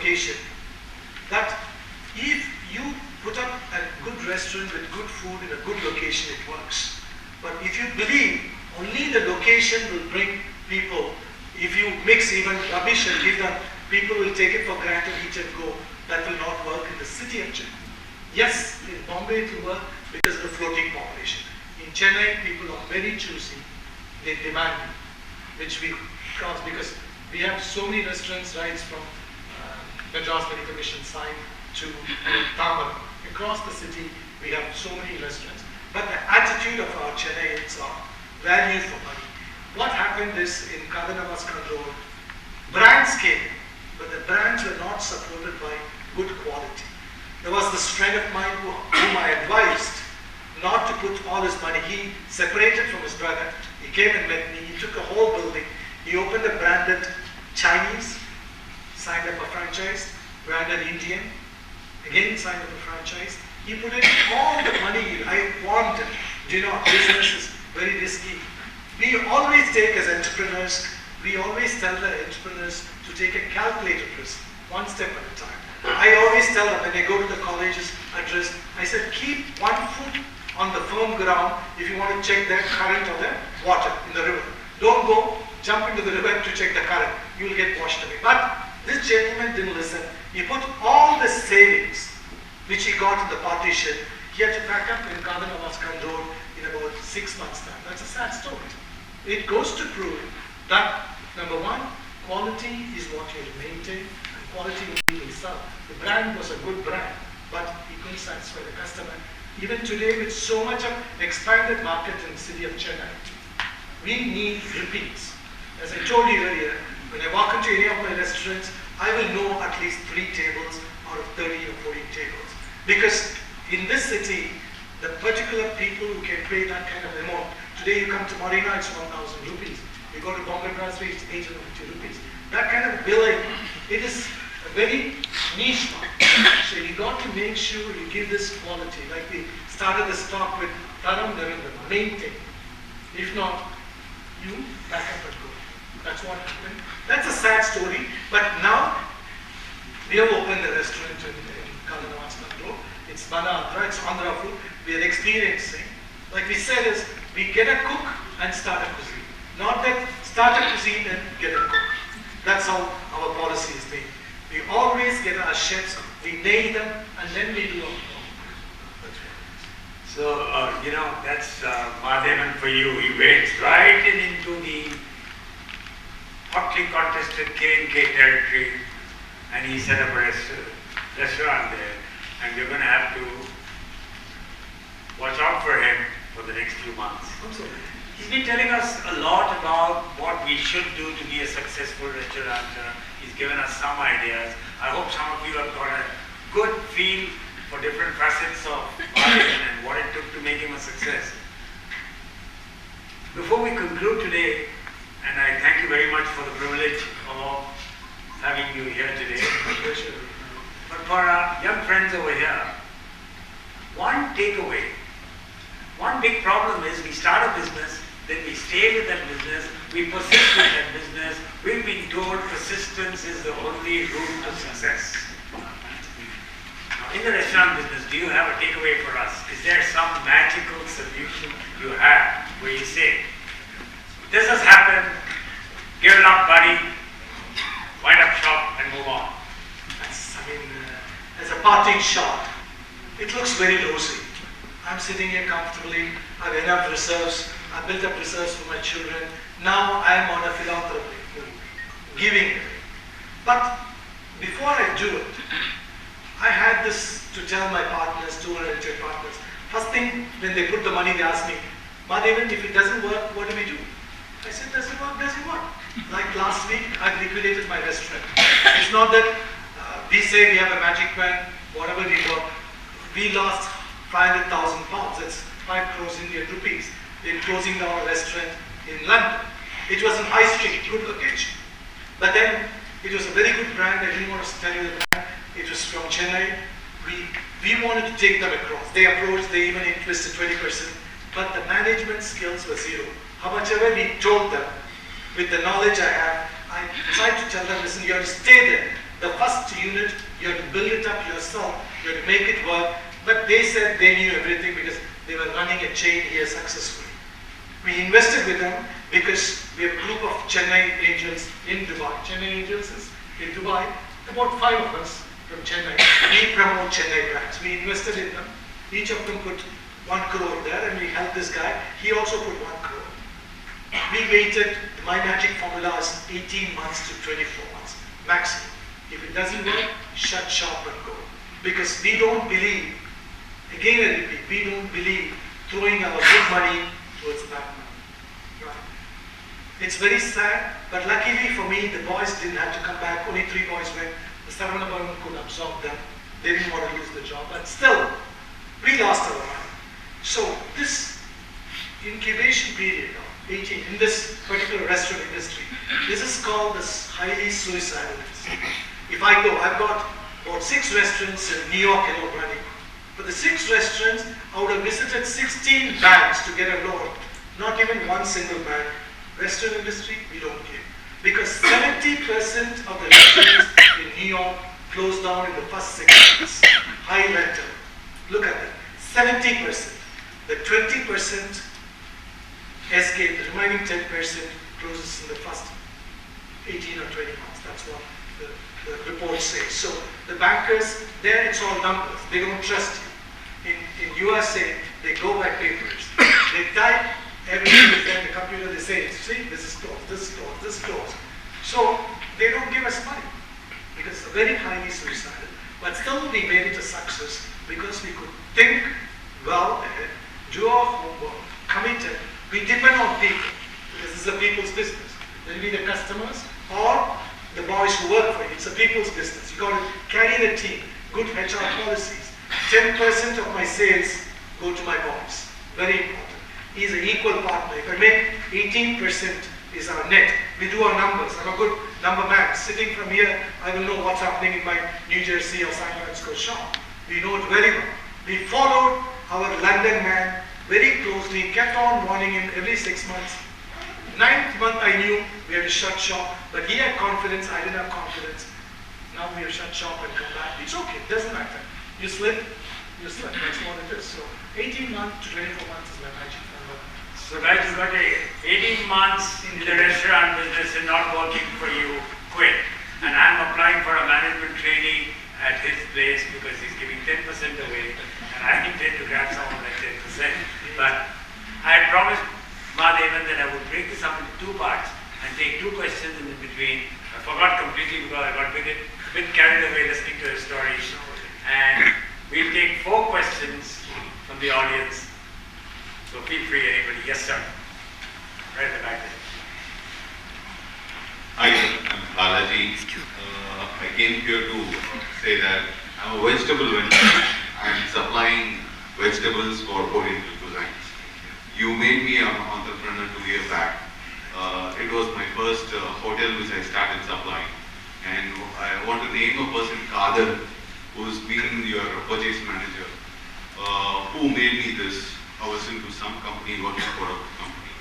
location, that if you put up a good restaurant with good food in a good location, it works. But if you believe only the location will bring people, if you mix even rubbish and give them, people will take it for granted, eat and go. That will not work in the city of Chennai. Yes, in Bombay it will work because of the floating population. In Chennai, people are very choosy. They demand, which we cross because we have so many restaurants, right, from Madras Medical Mission side to Tamil. Across the city, we have so many restaurants. But the attitude of our Chennaians are value for money. What happened is in Kadhanavaskar Road, brands came, but the brands were not supported by good quality. There was this friend of mine whom I advised not to put all his money. He separated from his brother. He came and met me. He took a whole building. He opened a branded Chinese, signed up a franchise, branded Indian, again signed up a franchise. He put in all the money. I warned him, do not, business is very risky. We always take as entrepreneurs, we always tell the entrepreneurs to take a calculated risk, one step at a time. I always tell them when they go to the college's address, I said keep 1 foot on the firm ground if you want to check the current of the water in the river. Don't go jump into the river to check the current. You will get washed away. But this gentleman didn't listen. He put all the savings which he got in the partition. He had to pack up in Kadhanavaskar Road in about 6 months' time. That's a sad story. It goes to prove that, number one, quality is what you maintain, and quality will be served. The brand was a good brand, but he couldn't satisfy the customer. Even today, with so much of expanded market in the city of Chennai, we need repeats. As I told you earlier, when I walk into any of my restaurants, I will know at least 3 tables out of 30 or 40 tables. Because in this city, the particular people who can pay that kind of amount, today you come to Marina, it's 1,000 rupees. You go to Bombay Brassway, it's 850 rupees. That kind of billing, it is a very niche market. So you got to make sure you give this quality. Like we started this talk with Taram, the main thing. If not, you back up and go. That's what happened. That's a sad story. But now, we have opened a restaurant in Kadhanavaskar Road. It's Mana Andhra, it's Andhra food. We are experiencing. Like we said is, we get a cook and start a cuisine. Not that start a cuisine and get a cook. That's how our policy is made. We always get our chefs, we nail them, and then we do our job. So, that's Mahadevan for you. He went right into the hotly contested K&K territory, and he set up a restaurant there, and we're going to have to watch out for him for the next few months. Absolutely. He's been telling us a lot about what we should do to be a successful restaurateur. He's given us some ideas. I hope some of you have got a good feel for different facets of Mahadevan and what it took to make him a success. Before we conclude today, and I thank you very much for the privilege of having you here today. But for our young friends over here, one takeaway, one big problem is we start a business, then we stay with that business, we persist with that business. We've been told persistence is the only route to success. Now, in the restaurant business, do you have a takeaway for us? Is there some magical solution you have where you say, this has happened, give it up, buddy, wind up shop and move on? As a parting shot, it looks very rosy. I'm sitting here comfortably, I have enough reserves, I built up reserves for my children. Now I'm on a philanthropy, giving away. But before I do it, I had this to tell my partners, 210 partners. First thing, when they put the money, they ask me, Mahadevan, if it doesn't work, what do we do? I said, doesn't work. Like last week, I liquidated my restaurant. It's not that we say we have a magic pen, whatever we got. We lost 500,000 pounds, that's 5 crores Indian rupees, in closing down a restaurant in London. It was an high street, good location. But then, it was a very good brand, I didn't want to tell you the brand. It was from Chennai. We wanted to take them across. They approached, they even invested 20%, but the management skills were zero. How much ever we told them, with the knowledge I have, I tried to tell them, listen, you have to stay there. The first unit, you have to build it up yourself, you have to make it work. But they said they knew everything because they were running a chain here successfully. We invested with them because we have a group of Chennai angels in Dubai. Chennai angels is in Dubai, about 5 of us from Chennai. We promote Chennai brands. We invested in them. Each of them put 1 crore there, and we helped this guy. He also put 1 crore. We waited. My magic formula is 18 months to 24 months maximum. If it doesn't work, shut shop and go. Because we don't believe, again I repeat, we don't believe throwing our good money towards bad money. Right? It's very sad, but luckily for me, the boys didn't have to come back. Only 3 boys went. The Saravana could absorb them. They didn't want to lose the job, but still, we lost our money. So this incubation period of 18 in this particular restaurant industry, this is called this highly suicidal industry. If I go, I've got about 6 restaurants in New York and all running. For the 6 restaurants, I would have visited 16 banks to get a loan. Not even one single bank. Restaurant industry, we don't give. Because 70% of the restaurants in New York closed down in the first 6 months. High rental. Look at that. 70%. The 20% escape, the remaining 10% closes in the first 18 or 20 months. That's what the report says. So the bankers, there it's all numbers. They don't trust you. In USA, they go by papers. They type everything in the computer. They say, see, this is closed, this is closed, this is closed. So they don't give us money because it's very highly suicidal. But still we made it a success because we could think well ahead, do our homework, committed. We depend on people because this is a people's business. Whether be the customers or the boys who work for you. It's a people's business. You got to carry the team. Good HR policies. 10% of my sales go to my boys. Very important. He's an equal partner. If I make 18% is our net. We do our numbers. I'm a good number man. Sitting from here, I will know what's happening in my New Jersey or San Francisco shop. We know it very well. We followed our London man very closely, kept on warning him every 6 months. 9th month I knew we had to shut shop, but he had confidence, I didn't have confidence. Now we have shut shop and come back. It's okay, it doesn't matter. You slip, that's what it is. So 18 months to 24 months is my magic number. So guys, you got 18 months in the restaurant business and not working for you, quit. And I'm applying for a management training at his place because he's giving 10% away. And I intend to grab someone like 10%. But I had promised Mahadevan that I would break this up into 2 parts and take 2 questions in between. I forgot completely because I got a bit carried away listening to his story. And we'll take 4 questions from the audience. So feel free, anybody. Yes, sir. Right at the back there. Hi, I'm Balaji. I came here to say that I'm a vegetable vendor. I'm supplying vegetables for Oriental cuisines. You made me an entrepreneur 2 years back. It was my first hotel which I started supplying. And I want to name a person, Kader, who's been your purchase manager, who made me this. I was into some company working for a company.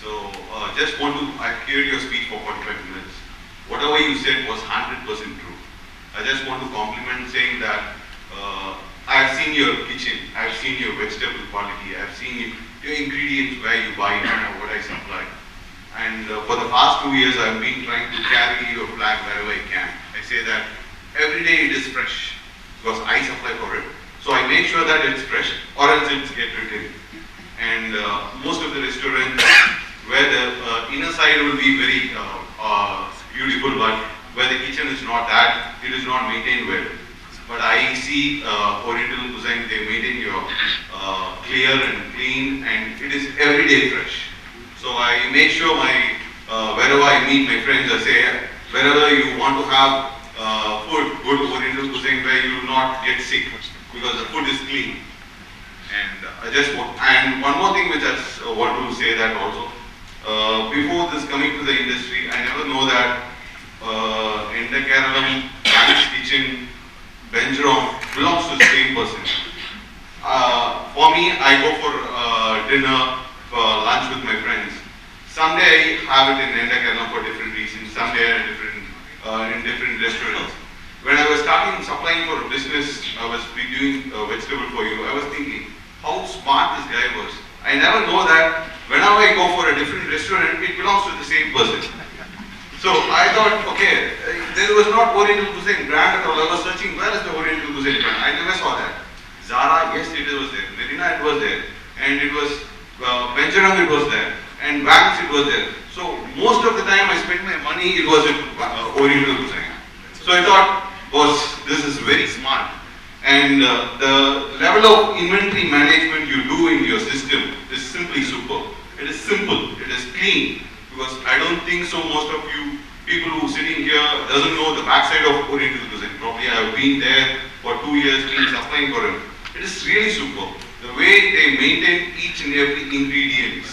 So just want to, I heard your speech for 45 minutes. Whatever you said was 100% true. I just want to compliment saying that I've seen your kitchen, I've seen your vegetable quality, I've seen your ingredients where you buy it and what I supply. And for the past 2 years, I've been trying to carry your flag wherever I can. I say that every day it is fresh because I supply for it. So I make sure that it's fresh or else it's get retained. And most of the restaurants where the inner side will be very beautiful, but where the kitchen is not that, it is not maintained well. But I see Oriental cuisine, they maintain your clear and clean, and it is everyday fresh. So I make sure my wherever I meet my friends, I say wherever you want to have food, good Oriental cuisine where you will not get sick because the food is clean. And I just want, and one more thing which I want to say that also, before this coming to the industry, I never know that in the Kerala, Spanish kitchen, Benjamin belongs to the same person. For me, I go for dinner, for lunch with my friends. Someday I have it in Kerala for different reasons. Someday in different restaurants. applying for a business, I was doing vegetable for you, I was thinking how smart this guy was. I never know that whenever I go for a different restaurant, it belongs to the same person. So I thought, okay, there was not Oriental cuisine brand at all. I was searching, where is the Oriental cuisine brand? I never saw that. Zara, yes, it was there. Verina, it was there. And it was, Benjamin, it was there. And Vans, it was there. So most of the time I spent my money, it was in Oriental cuisine. So I thought, boss, this is very smart. And the level of inventory management you do in your system is simply superb. It is simple, it is clean. Because I don't think so most of you people who sitting here doesn't know the backside of Oriental cuisine. Probably I have been there for 2 years, been supplying for them. It is really superb. The way they maintain each and every ingredient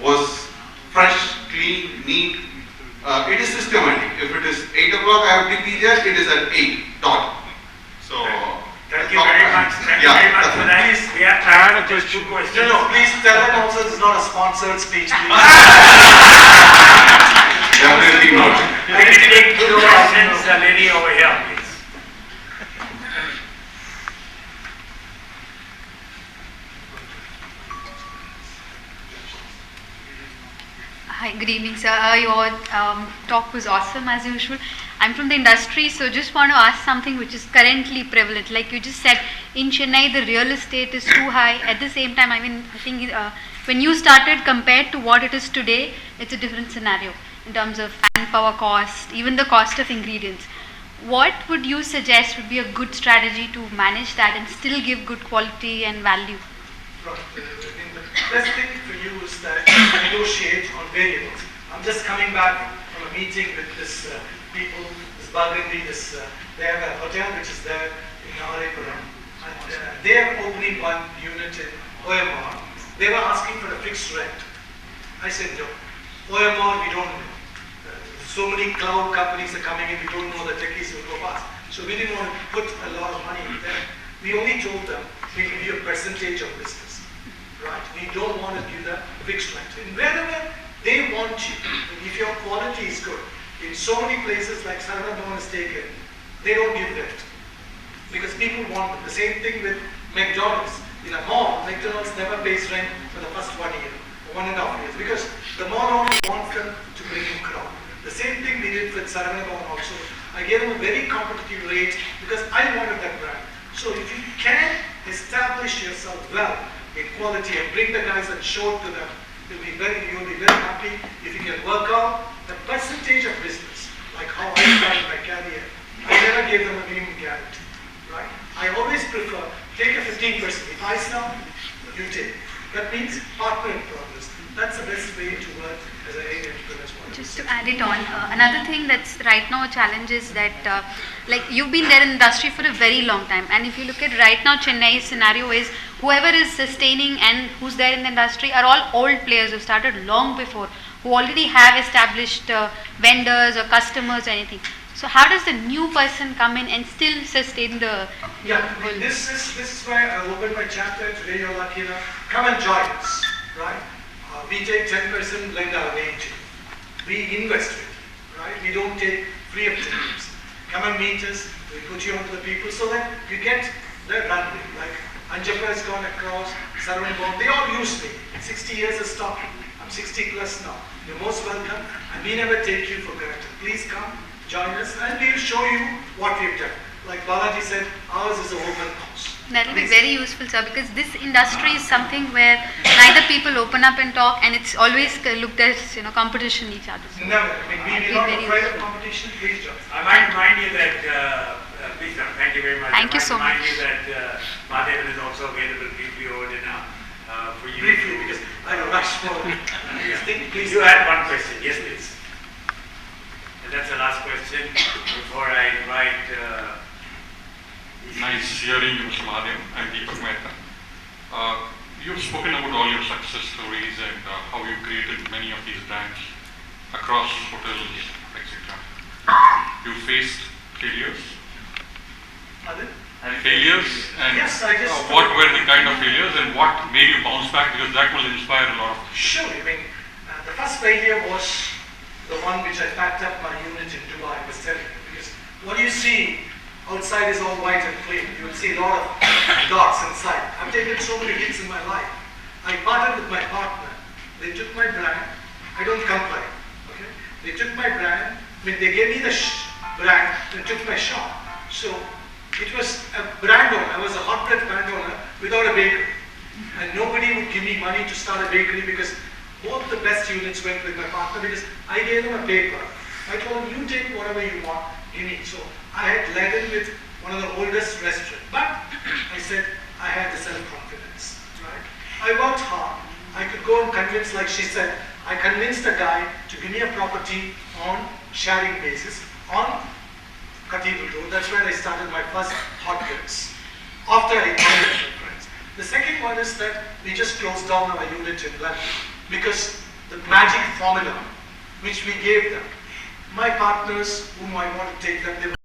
was fresh, clean, neat. It is systematic. If it is 8 o'clock I have to be there, it is at 8 dot. So thank you very much. Thank you very much for that. We have time for just 2 questions. No, please tell them also it's not a sponsored speech, please. Definitely not. I can take 2 questions, the lady over here, please. Hi, good evening, sir. Your talk was awesome as usual. I'm from the industry, so just want to ask something which is currently prevalent. Like you just said, in Chennai, the real estate is too high. At the same time, I mean, I think when you started compared to what it is today, it's a different scenario in terms of manpower cost, even the cost of ingredients. What would you suggest would be a good strategy to manage that and still give good quality and value? Right. The best thing for you is that you negotiate on variables. I'm just coming back from a meeting with this people, this Burgundy, they have a hotel which is there in Navarayapuram, and they are opening one unit in OMR. They were asking for a fixed rent. I said no. OMR we don't know. So many cloud companies are coming in, we don't know the techies will go fast. So we didn't want to put a lot of money in there. We only told them we give you a percentage of business. Right? We don't want to give the fixed rent. And wherever they want you, if your quality is good, in so many places like Saravanan is taken, they don't give rent. Because people want it. The same thing with McDonald's. In a mall, McDonald's never pays rent for the first 1 year, or 1.5 years, because the mall owner wants them to bring in crowd. The same thing we did with Saravanan also. I gave them a very competitive rate because I wanted that brand. So if you can establish yourself well in quality and bring the guys and show it to them, you'll be very happy if you can work out the percentage of business, like how I started my career. I never gave them a minimum guarantee, right? I always prefer take a 15%. If I sell, you take. That means partner in progress. That's the best way to work as an entrepreneur. Just to add it on, another thing that's right now a challenge is that like you've been there in the industry for a very long time, and if you look at right now Chennai's scenario is whoever is sustaining and who's there in the industry are all old players who started long before, who already have established vendors or customers or anything. So how does the new person come in and still sustain the this is why I opened my chapter today. You're lucky enough. Come and join us, right? We take 10%, lend our name to you. We invest it, right? We don't take free of tickets. Come and meet us. We put you onto the people so that you get the runway. Like Anjappa has gone across, Saravanan, they all use me. 60 years of stock. I'm 60 plus now. You're most welcome, and we never take you for granted. Please come, join us, and we'll show you what we've done. Like Balaji said, ours is an open house. That will be very useful, sir, because this industry is something where neither people open up and talk, and it's always looked at as competition each other. So Never. I mean, we're not afraid of competition. Please join. I might remind you that, please, thank you very much. Thank you so much. I might remind you that Mahadevan is also available briefly over dinner for you. Briefly, because I rush for please. You had one question. Yes, please. And that's the last question before I invite. Nice hearing you, Mr. Mahadevan. I'm Deepak Mehta. You've spoken about all your success stories and how you created many of these brands across hotels, etc. You faced failures? Pardon? Failures, and yes, I just what were the kind of failures and what made you bounce back, because that will inspire a lot of people. Sure. I mean, the first failure was the one which I packed up my unit in Dubai. I was telling you, because what you see outside is all white and clean. You will see a lot of dots inside. I've taken so many hits in my life. I parted with my partner. They took my brand. I don't complain. Okay? They took my brand. I mean, they gave me the brand and took my shop. So it was a brand owner. I was a hot bread brand owner without a bakery. And nobody would give me money to start a bakery because both the best units went with my partner because I gave them a paper. I told him, you take whatever you want, give me. So I had led in with one of the oldest restaurants. But I said, I had the self-confidence. Right? I worked hard. I could go and convince, like she said, I convinced a guy to give me a property on sharing basis on Cathedral Road. That's where I started my first hot goods. After I met my friends. The second one is that we just closed down our unit in London because the magic formula which we gave them, my partners whom I want to take them, they